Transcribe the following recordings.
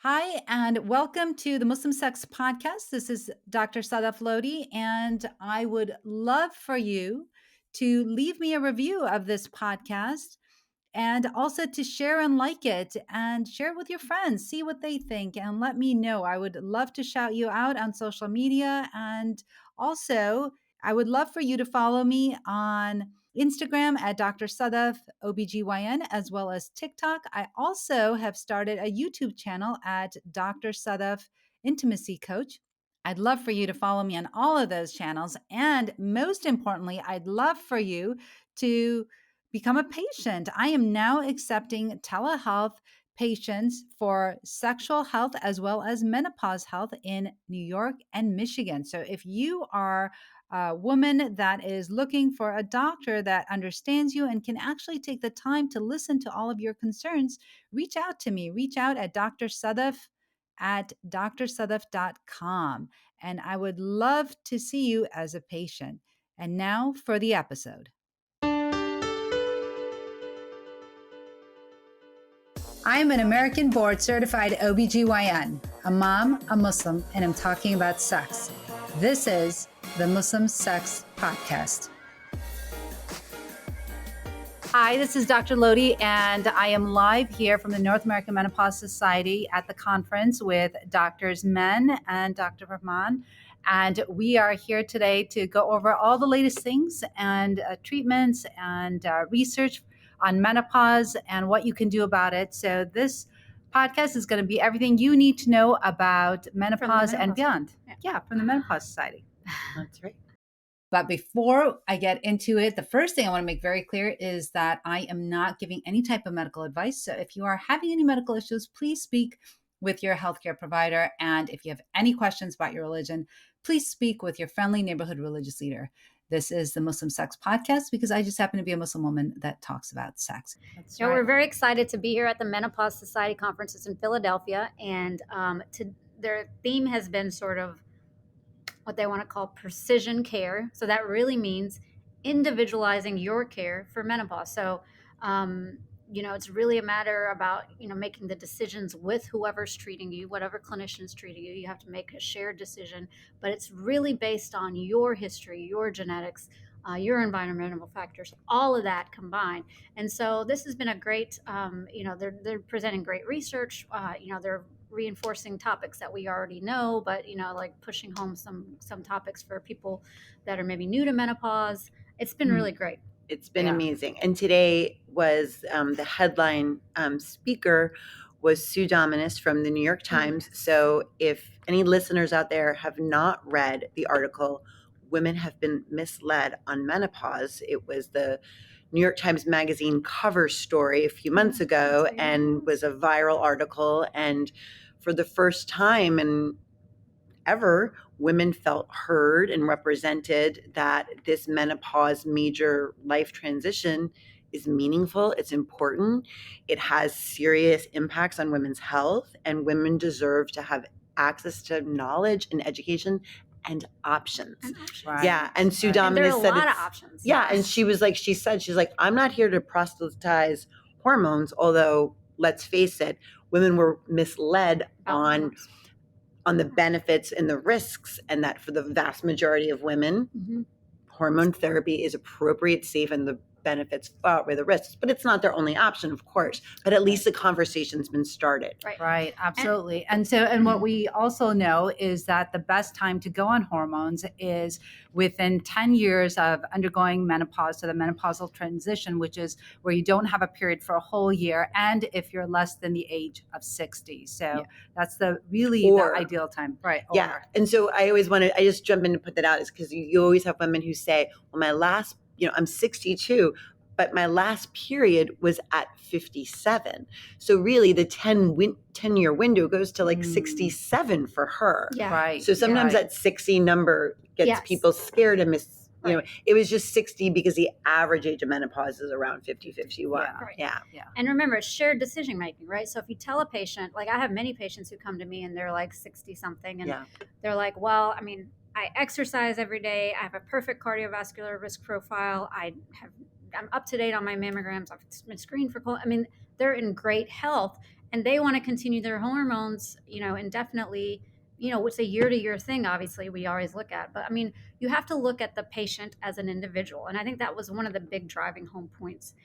Hi, and welcome to the Muslim Sex Podcast. This is Dr. Sadaf Lodhi, and I would love for you to leave me a review of this podcast and also to share and like it and share it with your friends, see what they think, and let me know. I would love to shout you out on social media. And also, I would love for you to follow me on Instagram at Dr. Sadaf OBGYN, as well as TikTok. I also have started a YouTube channel at Dr. Sadaf Intimacy Coach. I'd love for you to follow me on all of those channels. And most importantly, I'd love for you to become a patient. I am now accepting telehealth patients for sexual health as well as menopause health in New York and Michigan. So if you are a woman that is looking for a doctor that understands you and can actually take the time to listen to all of your concerns, reach out to me. Reach out at Dr. Sadaf at drsadaf.com. And I would love to see you as a patient. And now for the episode. I'm an American board certified OBGYN, a mom, a Muslim, and I'm talking about sex. This is the Muslim Sex Podcast. Hi, this is Dr. Lodhi, and I am live here from the North American Menopause Society at the conference with Drs. Menn and Dr. Rahman. And we are here today to go over all the latest things and treatments and research on menopause and what you can do about it. So this podcast is going to be everything you need to know about menopause and beyond. Yeah, from the Menopause Society. That's right. But before I get into it, the first thing I want to make very clear is that I am not giving any type of medical advice. So if you are having any medical issues, please speak with your healthcare provider. And if you have any questions about your religion, please speak with your friendly neighborhood religious leader. This is the Muslim Sex Podcast because I just happen to be a Muslim woman that talks about sex. That's right. We're very excited to be here at the Menopause Society conferences in Philadelphia, and their theme has been sort of what they want to call precision care. So that really means individualizing your care for menopause. So, it's really a matter about, making the decisions with whoever's treating you, whatever clinician is treating you. You have to make a shared decision, but it's really based on your history, your genetics, your environmental factors, all of that combined. And so this has been a great, they're presenting great research. They're reinforcing topics that we already know, but like pushing home some topics for people that are maybe new to menopause. It's been really great. It's been amazing. And today was the headline speaker was Sue Dominus from the New York Times. So if any listeners out there have not read the article, Women Have Been Misled on Menopause, it was the New York Times Magazine cover story a few months ago and was a viral article. And for the first time in ever, women felt heard and represented, that this menopause major life transition is meaningful, it's important, it has serious impacts on women's health, and women deserve to have access to knowledge and education and options. Right. Yeah. And Sue Dominus said there are a lot of options. Yeah. And she's like, I'm not here to proselytize hormones, although let's face it, women were misled on the benefits and the risks, and that for the vast majority of women, hormone therapy is appropriate, safe, and the benefits far outweigh the risks. But it's not their only option, of course. But at least the conversation's been started. Right. Absolutely. And what we also know is that the best time to go on hormones is within 10 years of undergoing menopause, to the menopausal transition, which is where you don't have a period for a whole year, and if you're less than the age of 60. So that's the ideal time. Right. Yeah. And so I just jump in to put that out, is because you always have women who say, well, my last, I'm 62, but my last period was at 57. So really the 10-year window goes to like 67 for her. Yeah. Right. So sometimes that 60 number gets people scared and it was just 60 because the average age of menopause is around 50, 51. Yeah. And remember, it's shared decision making, right? So if you tell a patient, like I have many patients who come to me and they're like 60 something and they're like, well, I mean, I exercise every day. I have a perfect cardiovascular risk profile. I'm up to date on my mammograms. I've been screened for colon. I mean, they're in great health. and they want to continue their hormones, indefinitely. It's a year-to-year thing. Obviously, we always look at, but I mean, you have to look at the patient as an individual, and I think that was one of the big driving home points.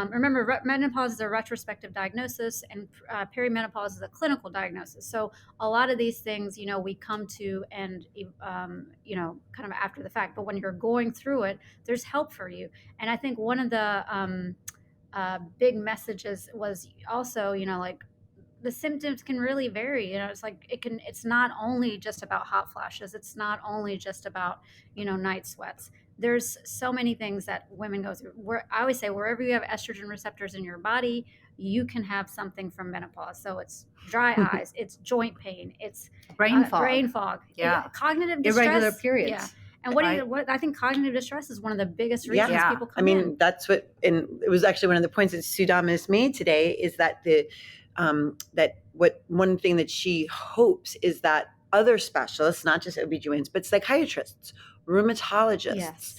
Remember, menopause is a retrospective diagnosis, and perimenopause is a clinical diagnosis. So a lot of these things, we come to and kind of after the fact. But when you're going through it, there's help for you. And I think one of the big messages was also, like, the symptoms can really vary. It's like it's not only just about hot flashes. It's not only just about, night sweats. There's so many things that women go through. I always say, wherever you have estrogen receptors in your body, you can have something from menopause. So it's dry eyes, it's joint pain, it's Brain fog. brain fog, Yeah. cognitive distress, Irregular periods. Yeah. And what I think cognitive distress is one of the biggest reasons Yeah. people come in. That's what, and it was actually one of the points that Sue Dominus made today, is that one thing that she hopes is that other specialists, not just OB-GYNs, but psychiatrists, rheumatologists,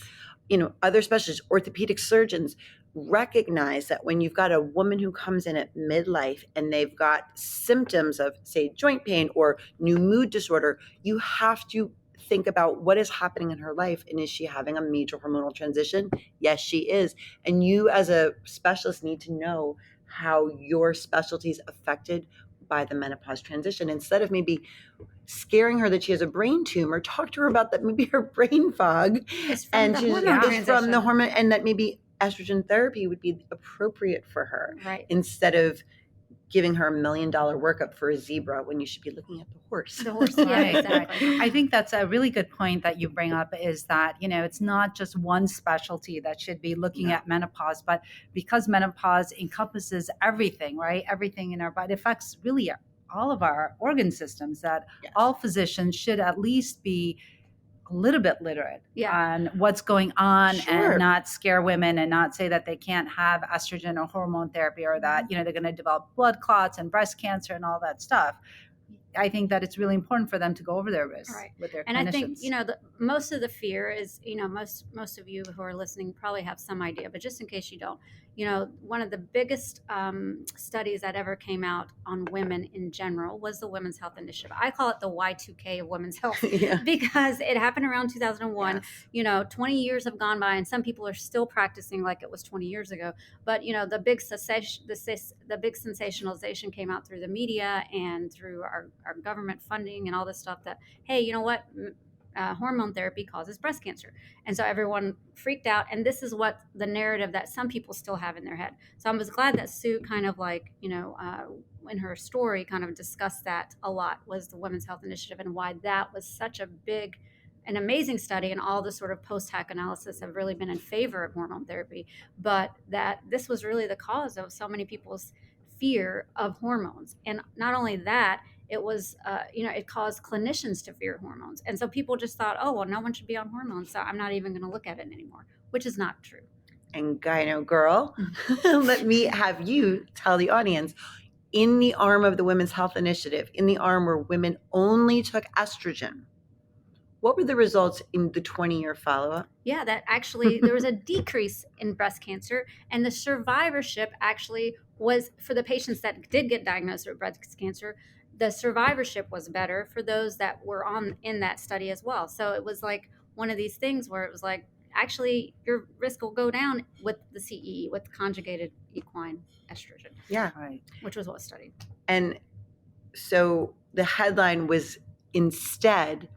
Yes. Other specialists, orthopedic surgeons, recognize that when you've got a woman who comes in at midlife and they've got symptoms of, say, joint pain or new mood disorder, you have to think about what is happening in her life, and is she having a major hormonal transition? Yes, she is. And you as a specialist need to know how your specialty is affected by the menopause transition. Instead of maybe scaring her that she has a brain tumor, talk to her about that maybe her brain fog It's from the hormone is transition. from the hormone, and that maybe estrogen therapy would be appropriate for her, Right. instead of giving her $1 million workup for a zebra when you should be looking at the horse. The horse, yeah, Right, exactly. right. I think that's a really good point that you bring up, is that, it's not just one specialty that should be looking at menopause, but because menopause encompasses everything, right? Everything in our body, it affects really all of our organ systems, that Yes. all physicians should at least be a little bit literate Yeah. on what's going on, Sure. and not scare women and not say that they can't have estrogen or hormone therapy, or that, they're going to develop blood clots and breast cancer and all that stuff. I think that it's really important for them to go over their risks Right. with their And clinicians. I think, most of the fear is, most of you who are listening probably have some idea, but just in case you don't, one of the biggest studies that ever came out on women in general was the Women's Health Initiative. I call it the Y2K of women's health Yeah. because it happened around 2001. Yes. 20 years have gone by, and some people are still practicing like it was 20 years ago. But, the big sensationalization came out through the media and through our government funding and all this stuff, that, hey, you know what? Hormone therapy causes breast cancer. And so everyone freaked out. And this is what the narrative that some people still have in their head. So I was glad that Sue kind of like, in her story kind of discussed that a lot, was the Women's Health Initiative, and why that was such a big, an amazing study, and all the sort of post-hoc analysis have really been in favor of hormone therapy. But that this was really the cause of so many people's fear of hormones. And not only that, it was, it caused clinicians to fear hormones. And so people just thought, oh, well, no one should be on hormones, so I'm not even going to look at it anymore, which is not true. And gyno girl, let me have you tell the audience, in the arm of the Women's Health Initiative, in the arm where women only took estrogen, what were the results in the 20-year follow-up? Yeah, that actually there was a decrease in breast cancer, and the survivorship actually was, for the patients that did get diagnosed with breast cancer, the survivorship was better for those that were in that study as well. So it was like one of these things where it was like, actually, your risk will go down with the CE, with conjugated equine estrogen. Yeah. Right. Which was what was studied. And so the headline was instead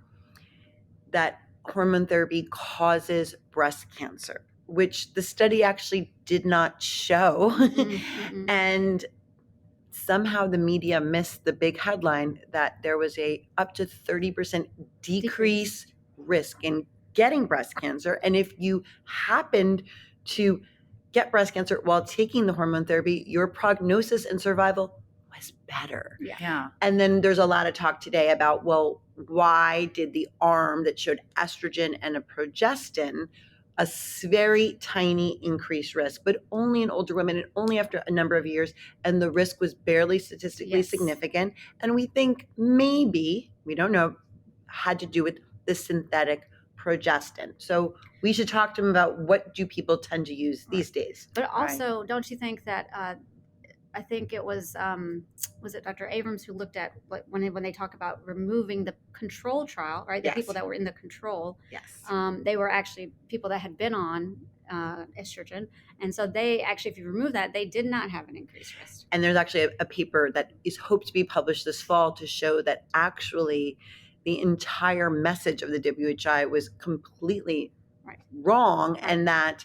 that hormone therapy causes breast cancer, which the study actually did not show. Mm-hmm. And somehow the media missed the big headline that there was a up to 30% decrease risk in getting breast cancer. And if you happened to get breast cancer while taking the hormone therapy, your prognosis and survival was better. Yeah. And then there's a lot of talk today about, well, why did the arm that showed estrogen and a progestin a very tiny increased risk, but only in older women and only after a number of years, and the risk was barely statistically significant. And we think maybe, we don't know, had to do with the synthetic progestin. So we should talk to them about what do people tend to use these days. But also, don't you think that I think it was it Dr. Abrams who looked at when they talk about removing the control trial, right? The Yes. people that were in the control, Yes. they were actually people that had been on estrogen, and so they actually, if you remove that, they did not have an increased risk. And there's actually a paper that is hoped to be published this fall to show that actually the entire message of the WHI was completely wrong, and that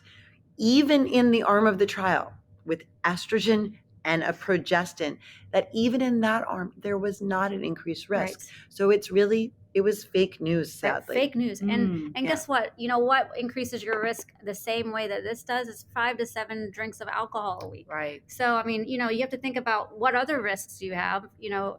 even in the arm of the trial with estrogen and a progestin, that even in that arm, there was not an increased risk. Right. So it was fake news, sadly. Fake news. And guess what? You know what increases your risk the same way that this does is 5 to 7 drinks of alcohol a week. Right. So, I mean, you have to think about what other risks you have,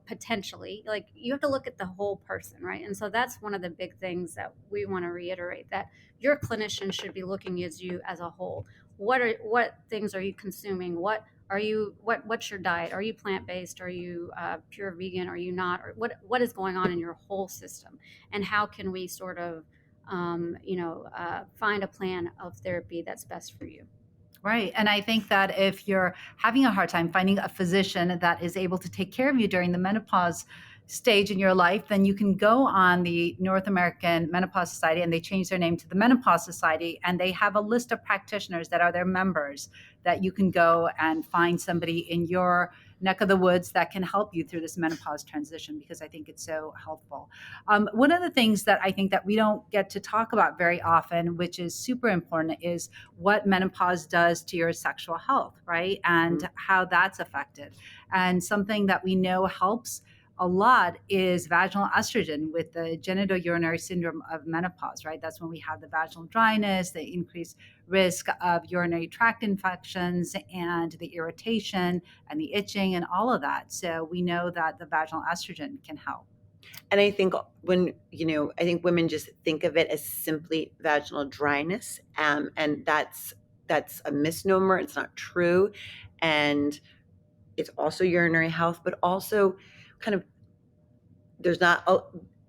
potentially. Like, you have to look at the whole person, right? And so that's one of the big things that we want to reiterate, that your clinician should be looking at you as a whole. What things are you consuming? What's your diet? Are you plant-based? Are you pure vegan? Are you not? Or what is going on in your whole system? And how can we sort of find a plan of therapy that's best for you? Right. And I think that if you're having a hard time finding a physician that is able to take care of you during the menopause stage in your life, then you can go on the North American Menopause Society, and they changed their name to the Menopause Society, and they have a list of practitioners that are their members that you can go and find somebody in your neck of the woods that can help you through this menopause transition, because I think it's so helpful. One of the things that I think that we don't get to talk about very often, which is super important, is what menopause does to your sexual health, right? And how that's affected. And something that we know helps a lot is vaginal estrogen with the genitourinary syndrome of menopause, right? That's when we have the vaginal dryness, the increased risk of urinary tract infections, and the irritation and the itching and all of that. So we know that the vaginal estrogen can help. And I think I think women just think of it as simply vaginal dryness, and that's a misnomer. It's not true, and it's also urinary health, but also kind of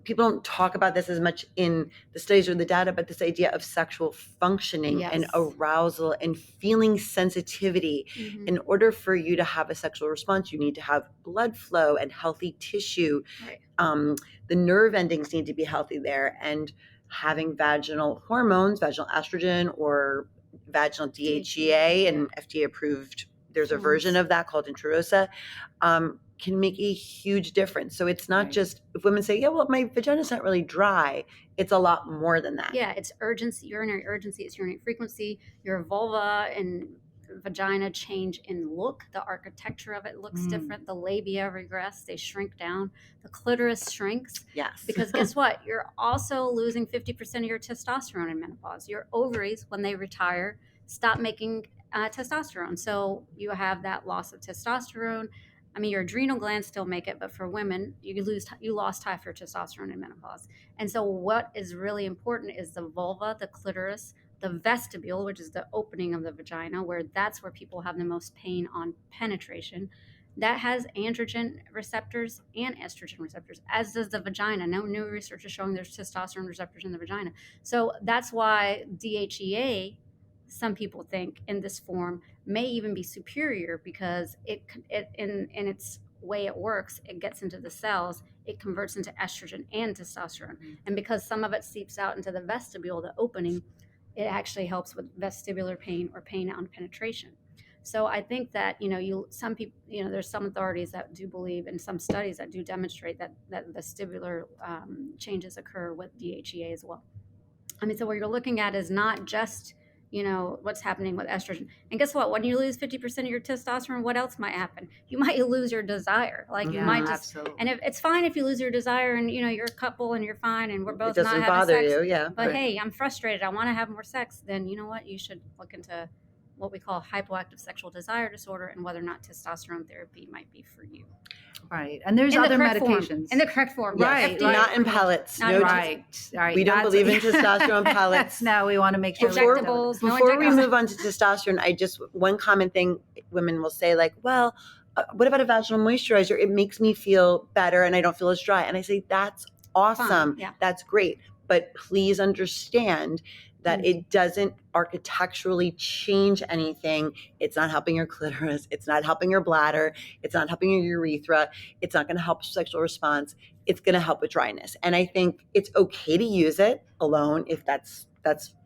people don't talk about this as much in the studies or the data, but this idea of sexual functioning and arousal and feeling sensitivity. Mm-hmm. In order for you to have a sexual response, you need to have blood flow and healthy tissue. Right. The nerve endings need to be healthy there, and having vaginal hormones, vaginal estrogen or vaginal DHEA, and FDA approved, there's a version of that called Intrarosa, can make a huge difference. So it's not just, if women say, yeah, well, my vagina's not really dry, it's a lot more than that. Yeah, it's urgency, urinary urgency, it's urinary frequency. Your vulva and vagina change in look. The architecture of it looks different. The labia regress, they shrink down. The clitoris shrinks. Yes. Because guess what? You're also losing 50% of your testosterone in menopause. Your ovaries, when they retire, stop making testosterone. So you have that loss of testosterone. I mean, your adrenal glands still make it, but for women, you lost half your testosterone in menopause. And so what is really important is the vulva, the clitoris, the vestibule, which is the opening of the vagina, where that's where people have the most pain on penetration. That has androgen receptors and estrogen receptors, as does the vagina. No new research is showing there's testosterone receptors in the vagina. So that's why DHEA, some people think in this form, may even be superior, because it in its way it works, it gets into the cells, it converts into estrogen and testosterone. And because some of it seeps out into the vestibule, the opening, it actually helps with vestibular pain or pain on penetration. So I think that, some people, there's some authorities that do believe, and some studies that do demonstrate that vestibular changes occur with DHEA as well. I mean, so what you're looking at is not just what's happening with estrogen. And guess what? When you lose 50% of your testosterone, what else might happen? You might lose your desire. Like, you might just, absolutely. and it's fine if you lose your desire and, you're a couple and you're fine and we're both it not doesn't having bother sex. you, yeah. But hey, I'm frustrated, I want to have more sex. Then you know what? You should look into what we call hypoactive sexual desire disorder, and whether or not testosterone therapy might be for you. Right. And there's other medications. In the correct form. Yes. Right. Not in pellets. Not No, right. We don't believe in testosterone pellets. No, we want to make sure. Injectables. Before we move on to testosterone, one common thing women will say, like, well, what about a vaginal moisturizer? It makes me feel better and I don't feel as dry. And I say, that's awesome. Yeah. That's great. But please understand that it doesn't architecturally change anything. It's not helping your clitoris. It's not helping your bladder. It's not helping your urethra. It's not going to help sexual response. It's going to help with dryness. And I think it's okay to use it alone if that's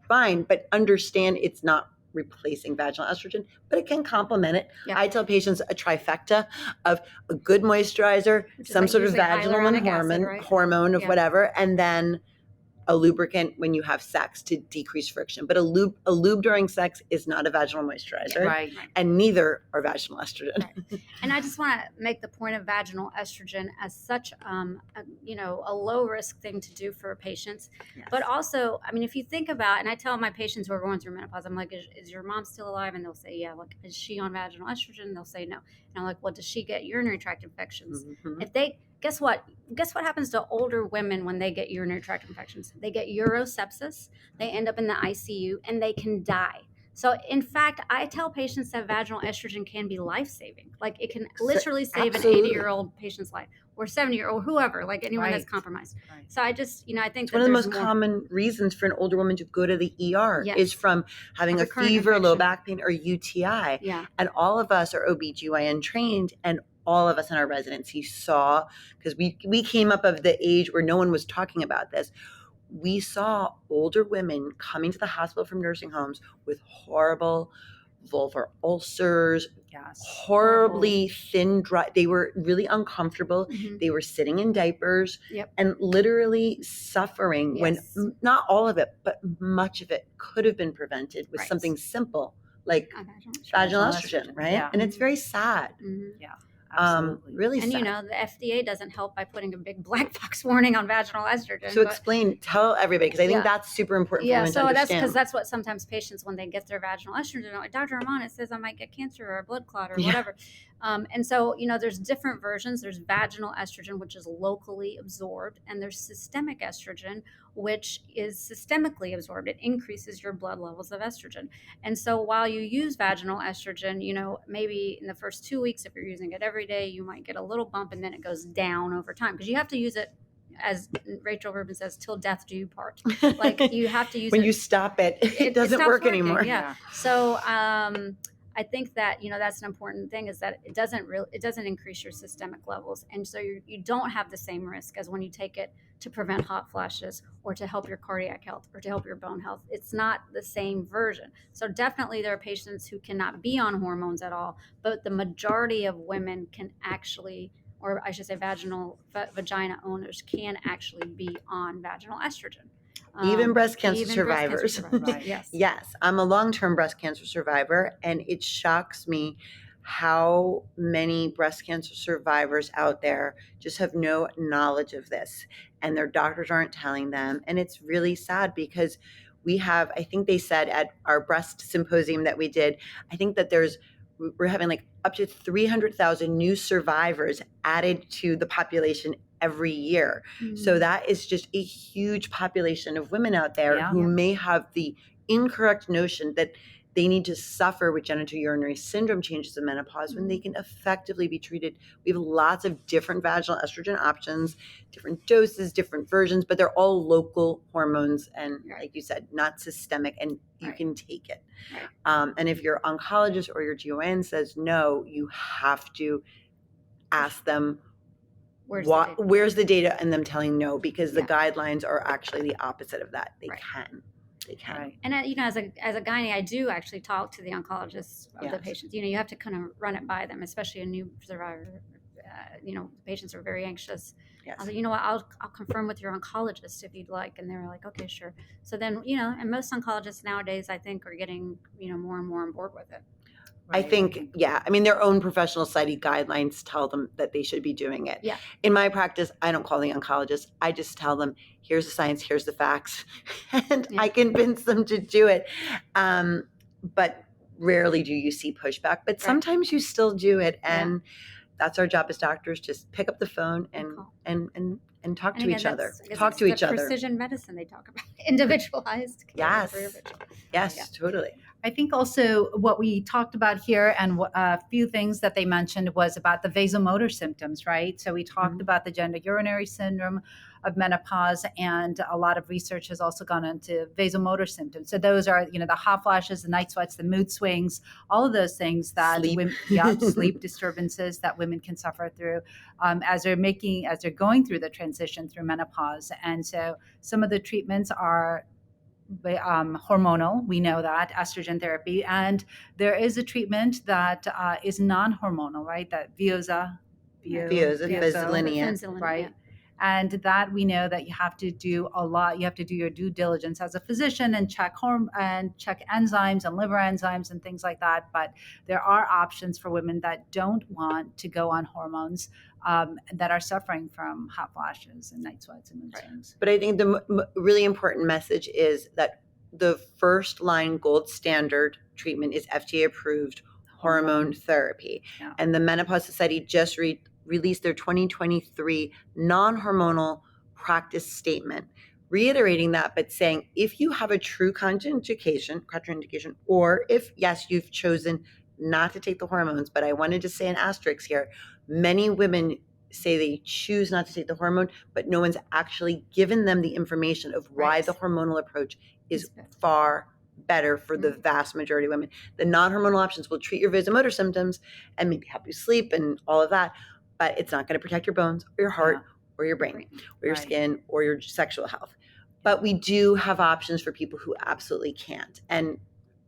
fine, but understand it's not replacing vaginal estrogen, but it can complement it. Yeah. I tell patients a trifecta of a good moisturizer, some sort of vaginal and hormone of whatever, and then a lubricant when you have sex to decrease friction. But a lube during sex is not a vaginal moisturizer, Right. and neither are vaginal estrogen. Right. And I just want to make the point of vaginal estrogen as such, a low risk thing to do for patients. Yes. But also, I mean, if you think about, and I tell my patients who are going through menopause, I'm like, is your mom still alive? And they'll say, yeah. Like, is she on vaginal estrogen? And they'll say no. And I'm like, well, does she get urinary tract infections? Mm-hmm. If they, guess what happens to older women when they get urinary tract infections? They get urosepsis, they end up in the ICU, and they can die. So in fact, I tell patients that vaginal estrogen can be life-saving. Like it can literally save an 80-year-old patient's life, or 70-year-old, whoever, like anyone that's compromised. Right. So I just, I think it's one of the most common reasons for an older woman to go to the ER is from having a fever, low back pain, or UTI. Yeah. And all of us are OBGYN trained, and all of us in our residency saw, because we came up of the age where no one was talking about this. We saw older women coming to the hospital from nursing homes with horrible vulvar ulcers, horribly thin, dry. They were really uncomfortable. Mm-hmm. They were sitting in diapers and literally suffering when not all of it, but much of it could have been prevented with something simple like vaginal estrogen, right? Yeah. And it's very sad. Mm-hmm. Yeah. Absolutely. Really and sad. The FDA doesn't help by putting a big black box warning on vaginal estrogen. So tell everybody, because I think that's super important for women to understand. So that's what sometimes patients, when they get their vaginal estrogen, are like, Dr. Rahman, it says I might get cancer or a blood clot or whatever. And so, there's different versions. There's vaginal estrogen, which is locally absorbed, and there's systemic estrogen, which is systemically absorbed. It increases your blood levels of estrogen. And so while you use vaginal estrogen, maybe in the first 2 weeks, if you're using it every day, you might get a little bump, and then it goes down over time, because you have to use it, as Rachel Rubin says, till death do you part. Like you have to use when you stop it, it doesn't work anymore. Yeah. So I think that that's an important thing, is that it doesn't increase your systemic levels, and so you don't have the same risk as when you take it to prevent hot flashes or to help your cardiac health or to help your bone health. It's not the same version. So definitely there are patients who cannot be on hormones at all, but the majority of women can actually, or I should say vagina owners can actually be on vaginal estrogen. Even breast cancer survivors. Right. Yes. Yes. I'm a long-term breast cancer survivor, and it shocks me how many breast cancer survivors out there just have no knowledge of this, and their doctors aren't telling them. And it's really sad, because we have, I think they said at our breast symposium that we did, I think that we're having like up to 300,000 new survivors added to the population every year. Mm-hmm. So that is just a huge population of women out there who may have the incorrect notion that they need to suffer with genitourinary syndrome changes in menopause when they can effectively be treated. We have lots of different vaginal estrogen options, different doses, different versions, but they're all local hormones and, like you said, not systemic, and you can take it. Right. And if your oncologist or your GYN says no, you have to ask them, where's the data, and them telling no, because the guidelines are actually the opposite of that. They can. Right. And as a gynae, I do actually talk to the oncologists of the patients. You have to kind of run it by them, especially a new survivor. Patients are very anxious. Yes. I was like, I'll confirm with your oncologist if you'd like, and they were like, okay, sure. So then, and most oncologists nowadays, I think, are getting more and more on board with it. Right. I think, their own professional society guidelines tell them that they should be doing it. Yeah. In my practice, I don't call the oncologist. I just tell them, here's the science, here's the facts, and I convince them to do it. But rarely do you see pushback, but sometimes you still do it. And that's our job as doctors, just pick up the phone and talk to each other. Talk to each other. Precision medicine they talk about, individualized care. Yes, totally. I think also what we talked about here and a few things that they mentioned was about the vasomotor symptoms, right? So we talked about the gender urinary syndrome of menopause, and a lot of research has also gone into vasomotor symptoms. So those are, the hot flashes, the night sweats, the mood swings, all of those things that Sleep. sleep disturbances that women can suffer through as they're going through the transition through menopause. And so some of the treatments are hormonal. We know that estrogen therapy, and there is a treatment that is non-hormonal, right? That Fezolinia. right? And that we know that you have to do a lot. You have to do your due diligence as a physician and check enzymes and liver enzymes and things like that. But there are options for women that don't want to go on hormones that are suffering from hot flashes and night sweats and mood swings. But I think the really important message is that the first line gold standard treatment is FDA approved hormone therapy. Yeah. And the Menopause Society just released their 2023 non-hormonal practice statement, reiterating that, but saying if you have a true contraindication, or if, yes, you've chosen not to take the hormones, but I wanted to say an asterisk here, many women say they choose not to take the hormone, but no one's actually given them the information of why the hormonal approach is far better for the vast majority of women. The non-hormonal options will treat your vasomotor symptoms and maybe help you sleep and all of that, but it's not going to protect your bones or your heart or your brain or your skin or your sexual health. But we do have options for people who absolutely can't. And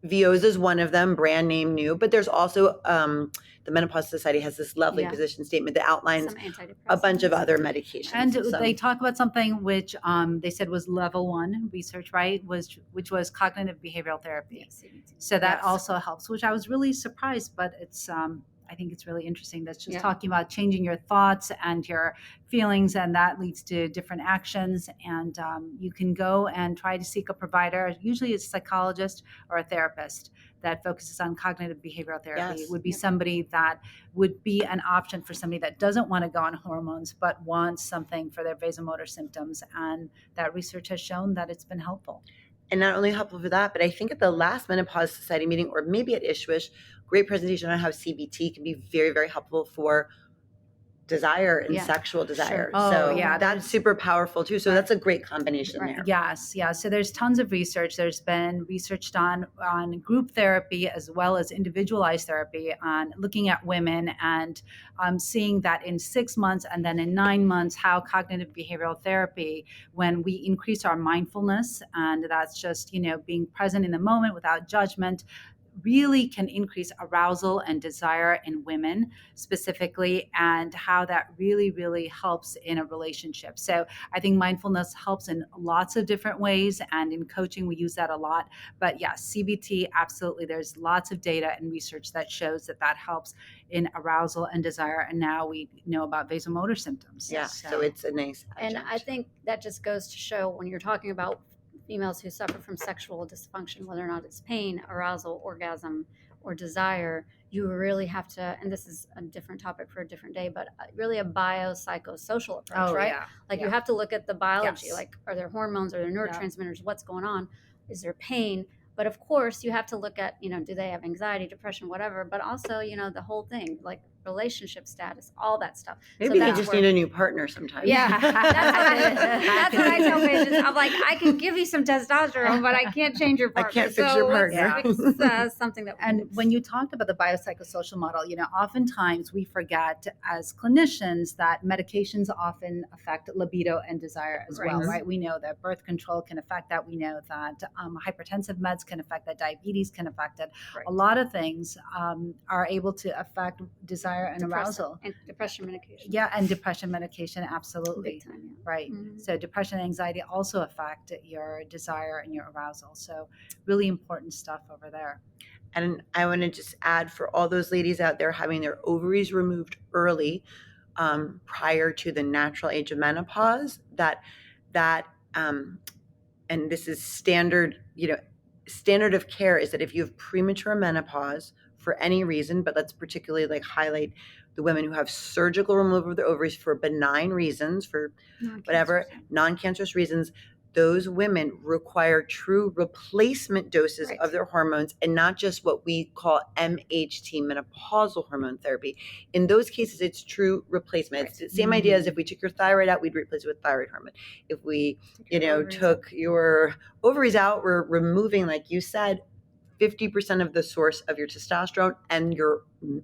Veoza is one of them, brand name new, but there's also the Menopause Society has this lovely position statement that outlines a bunch of other medications. And they talk about something which they said was level 1 research, right? Which was cognitive behavioral therapy. So that also helps, which I was really surprised, but it's I think it's really interesting. That's just talking about changing your thoughts and your feelings, and that leads to different actions. And you can go and try to seek a provider. Usually it's a psychologist or a therapist that focuses on cognitive behavioral therapy. It would be somebody that would be an option for somebody that doesn't want to go on hormones, but wants something for their vasomotor symptoms. And that research has shown that it's been helpful. And not only helpful for that, but I think at the last Menopause Society meeting, or maybe at Ishwish, great presentation on how CBT can be very, very helpful for desire and sexual desire. That's super powerful too. So that's a great combination there. Yes. So there's tons of research. There's been research done on group therapy as well as individualized therapy on looking at women and seeing that in 6 months and then in 9 months, how cognitive behavioral therapy, when we increase our mindfulness, and that's just, being present in the moment without judgment, really can increase arousal and desire in women specifically, and how that really, really helps in a relationship. So I think mindfulness helps in lots of different ways, and in coaching we use that a lot. But yes, CBT, absolutely. There's lots of data and research that shows that helps in arousal and desire, and now we know about vasomotor symptoms. So it's a nice adjunct. And I think that just goes to show, when you're talking about females who suffer from sexual dysfunction, whether or not it's pain, arousal, orgasm, or desire, you really have to, and this is a different topic for a different day, but really a biopsychosocial approach, right? You have to look at the biology, like are there hormones, are there neurotransmitters, what's going on, is there pain? But of course you have to look at, do they have anxiety, depression, whatever, but also, the whole thing, like relationship status, all that stuff. Maybe they just need a new partner sometimes. Yeah, that's what I tell patients. I'm like, I can give you some testosterone, but I can't change your partner. I can't fix your partner. It's something that. And when you talked about the biopsychosocial model, oftentimes we forget as clinicians that medications often affect libido and desire as well, right? We know that birth control can affect that. We know that hypertensive meds can affect that. Diabetes can affect it. A lot of things are able to affect desire and arousal. And depression medication. Yeah, and depression medication, absolutely. Big time, Right. So depression and anxiety also affect your desire and your arousal. So really important stuff over there. And I want to just add, for all those ladies out there having their ovaries removed early, prior to the natural age of menopause, that and this is standard of care, is that if you have premature menopause for any reason, but let's particularly highlight the women who have surgical removal of their ovaries for benign reasons, for whatever, non-cancerous reasons, those women require true replacement doses Right. of their hormones, and not just what we call MHT, menopausal hormone therapy. In those cases, it's true replacement. It's Right. the same idea as if we took your thyroid out, we'd replace it with thyroid hormone. If we, took your ovaries out, we're removing, like you said, 50% of the source of your testosterone and your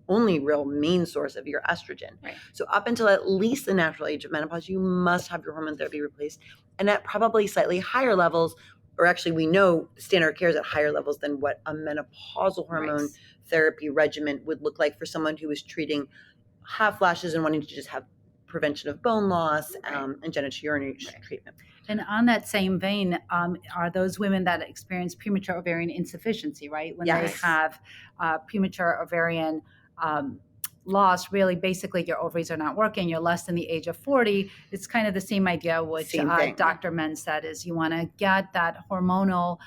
only real main source of your estrogen. Right. So up until at least the natural age of menopause, you must have your hormone therapy replaced, and at probably slightly higher levels, or actually we know standard of care is at higher levels than what a menopausal hormone therapy regimen would look like for someone who is treating hot flashes and wanting to just have prevention of bone loss and genital urinary treatment. And on that same vein, are those women that experience premature ovarian insufficiency, right? When they have premature ovarian loss, really basically your ovaries are not working, you're less than the age of 40. It's kind of the same idea, which Dr. Menn said, is you want to get that hormonal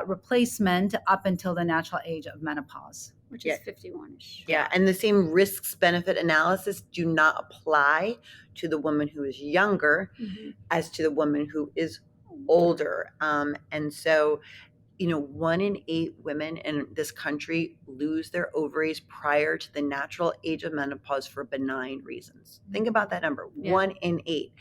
replacement up until the natural age of menopause. Which is 51-ish. Yeah, and the same risks-benefit analysis do not apply to the woman who is younger as to the woman who is older. And so, 1 in 8 women in this country lose their ovaries prior to the natural age of menopause for benign reasons. Think about that number, 1 in 8.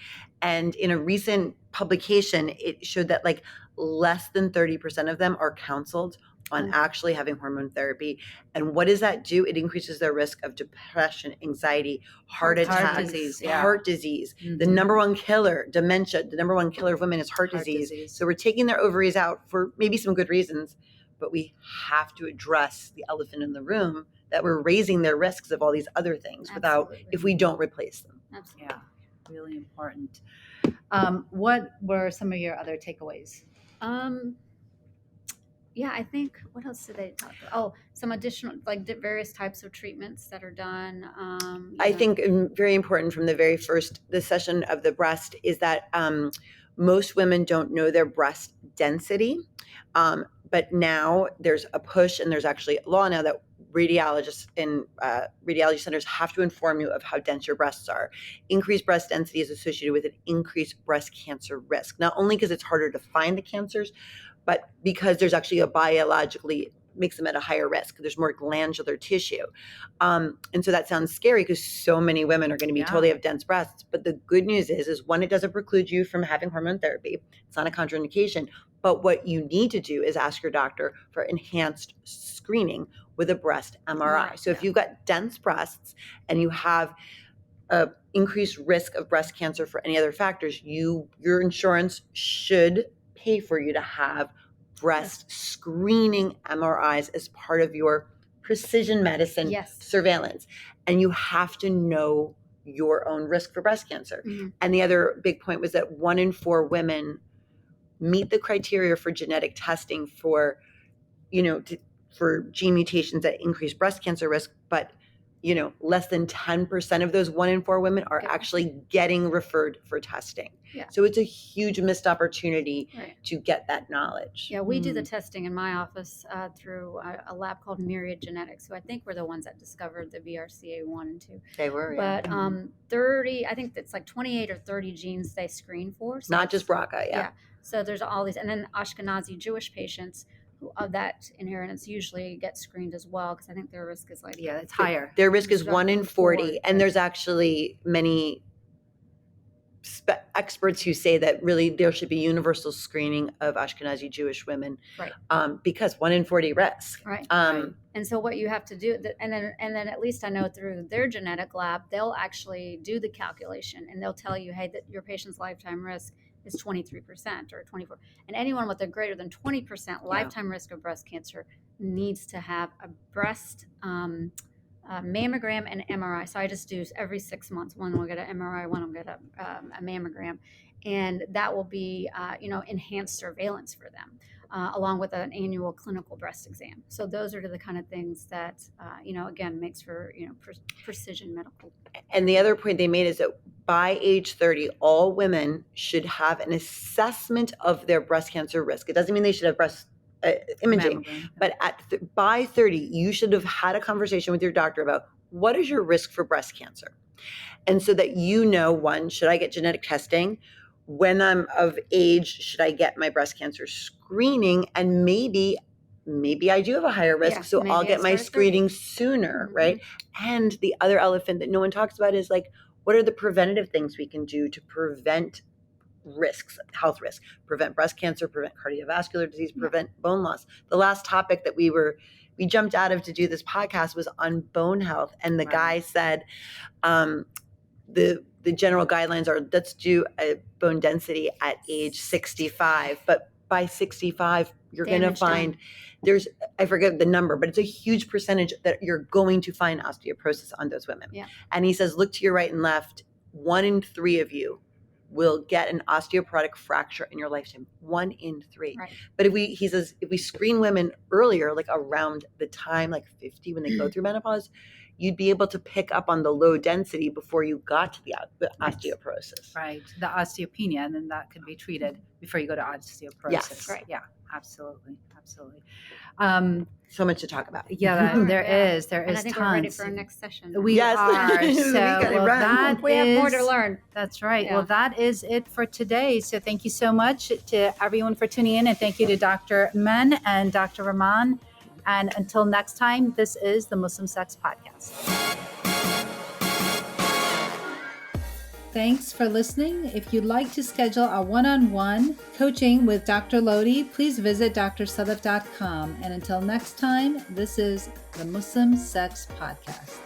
And in a recent publication, it showed that like less than 30% of them are counseled on actually having hormone therapy. And what does that do? It increases their risk of depression, anxiety, heart attacks, heart disease. The number one killer, dementia, the number one killer of women is heart disease. So we're taking their ovaries out for maybe some good reasons, but we have to address the elephant in the room that we're raising their risks of all these other things if we don't replace them. Yeah, really important. What were some of your other takeaways? Yeah, I think, what else did they talk about? Oh, some additional, like various types of treatments that are done. I think very important from the very first, the session of the breast is that most women don't know their breast density. But now there's a push, and there's actually a law now that radiologists in radiology centers have to inform you of how dense your breasts are. Increased breast density is associated with an increased breast cancer risk, not only because it's harder to find the cancers, but because there's actually a biologically makes them at a higher risk. There's more glandular tissue. And so that sounds scary because so many women are going to be told they have dense breasts. But the good news is one, it doesn't preclude you from having hormone therapy. It's not a contraindication. But what you need to do is ask your doctor for enhanced screening with a breast MRI. So if you've got dense breasts and you have a increased risk of breast cancer for any other factors, your insurance should pay for you to have breast screening MRIs as part of your precision medicine surveillance. And you have to know your own risk for breast cancer. And the other big point was that 1 in 4 women meet the criteria for genetic testing for gene mutations that increase breast cancer risk, but less than 10% of those 1 in 4 women are actually getting referred for testing. So it's a huge missed opportunity to get that knowledge. Yeah, we do the testing in my office through a lab called Myriad Genetics, who I think were the ones that discovered the BRCA1 and 2. They were, But 30, I think it's like 28 or 30 genes they screen for. So not just BRCA, So there's all these, and then Ashkenazi Jewish patients who of that inheritance usually get screened as well, because I think their risk is it's higher. Their risk is 1 in 40, and there's actually many experts who say that really there should be universal screening of Ashkenazi Jewish women, because 1 in 40 risk. And so what you have to do, and then at least I know through their genetic lab, they'll actually do the calculation and they'll tell you, hey, that your patient's lifetime risk is 23% or 24%. And anyone with a greater than 20% lifetime risk of breast cancer needs to have a breast mammogram and MRI. So I just do every 6 months. One will get an MRI, one will get a mammogram. And that will be, enhanced surveillance for them, along with an annual clinical breast exam. So those are the kind of things that, again, makes for, precision medical. And the other point they made is that by age 30, all women should have an assessment of their breast cancer risk. It doesn't mean they should have breast imaging, but by 30, you should have had a conversation with your doctor about what is your risk for breast cancer. And so that one, should I get genetic testing? when I'm of age, should I get my breast cancer screening? And maybe I do have a higher risk, Yeah, so I'll maybe I get my start at 30. screening sooner, Mhm. right? And the other elephant that no one talks about is like, what are the preventative things we can do to prevent risks, health risks, prevent breast cancer, prevent cardiovascular disease, prevent bone loss. The last topic that we jumped out of to do this podcast was on bone health. And the guy said, the general guidelines are, let's do a bone density at age 65, but by 65 you're going to find there's, I forget the number, but it's a huge percentage that you're going to find osteoporosis on those women. And he says, look to your right and left, 1 in 3 of you will get an osteoporotic fracture in your lifetime. 1 in 3. Right. But he says, if we screen women earlier, like around the time, like 50, when they go through menopause, you'd be able to pick up on the low density before you got to the osteoporosis. Right. The osteopenia, and then that could be treated before you go to osteoporosis. Yes. Right. Yeah, absolutely. Absolutely. So much to talk about. Yeah, there is. There And is I think tons. we're ready for our next session. We are. We So gotta run. We have more to learn. That's right. Yeah. Well, that is it for today. So thank you so much to everyone for tuning in, and thank you to Dr. Menn and Dr. Rahman. And until next time, this is the Muslim Sex Podcast. Thanks for listening. If you'd like to schedule a one-on-one coaching with Dr. Lodhi, please visit drsadaf.com. And until next time, this is the Muslim Sex Podcast.